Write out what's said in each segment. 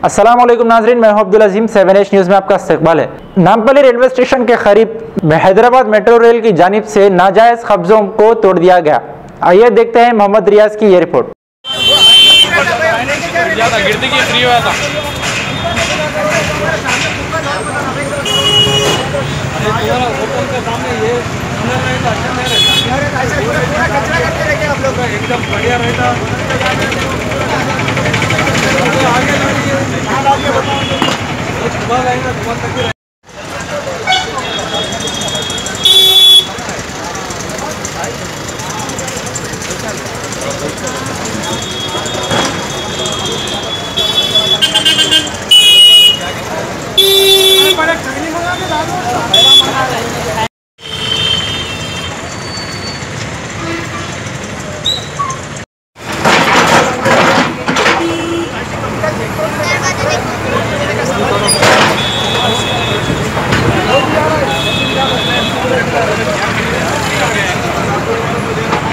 अस्सलाम वालेकुम नाजरीन, मैं हूं अब्दुल अजीम। 7H न्यूज़ में आपका इस्तकबाल है। नामपल्ली रेलवे स्टेशन के करीब हैदराबाद मेट्रो रेल की जानिब से नाजायज़ कब्जों को तोड़ दिया गया। आइए देखते हैं मोहम्मद रियाज की ये रिपोर्ट। एकदम बढ़िया रहता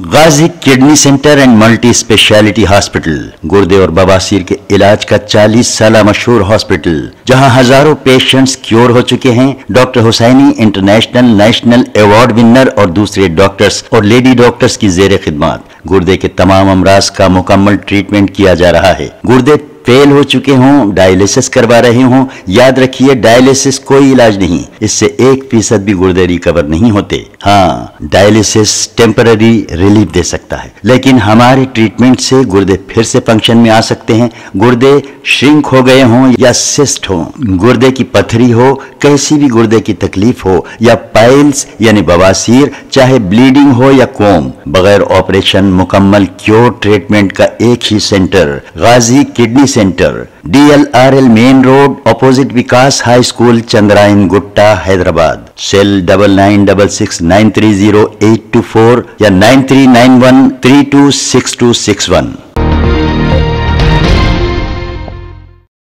Ghazi kidney centre and multi speciality hospital गुर्दे और बवासीर के इलाज का 40 साल मशहूर हॉस्पिटल, जहां हजारों पेशेंट्स क्योर हो चुके हैं। Doctor Hussaini international national award winner और दूसरे डॉक्टर्स और लेडी डॉक्टर्स की जेर खिदमत गुर्दे के तमाम अमराज का मुकम्मल ट्रीटमेंट किया जा रहा है। गुर्दे फेल हो चुके हों, डायलिसिस करवा रहे हों, याद रखिए डायलिसिस कोई इलाज नहीं, इससे 1% भी गुर्दे रिकवर नहीं होते। हाँ, डायलिसिस टेम्पररी रिलीफ दे सकता है, लेकिन हमारे ट्रीटमेंट से गुर्दे फिर से फंक्शन में आ सकते हैं। गुर्दे श्रिंक हो गए हों या सिस्ट हो, गुर्दे की पथरी हो, कैसी भी गुर्दे की तकलीफ हो या पाइल्स यानी बवासीर, चाहे ब्लीडिंग हो या कोम, बगैर ऑपरेशन मुकम्मल क्योर ट्रीटमेंट का एक ही centre Ghazi kidney centre, DLRL main road opposite Vikas high school, Chandrayangutta, Hyderabad. Cell 9966930824 या 9391326261।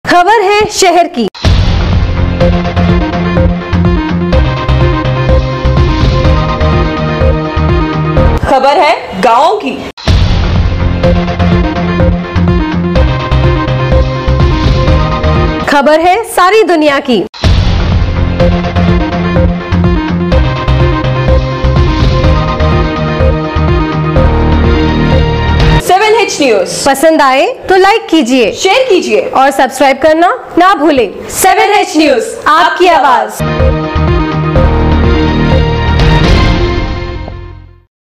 खबर है शहर की। खबर है गांव की। खबर है सारी दुनिया की। 7H न्यूज़ पसंद आए तो लाइक कीजिए, शेयर कीजिए और सब्सक्राइब करना ना भूलें। 7H न्यूज़, आपकी आवाज।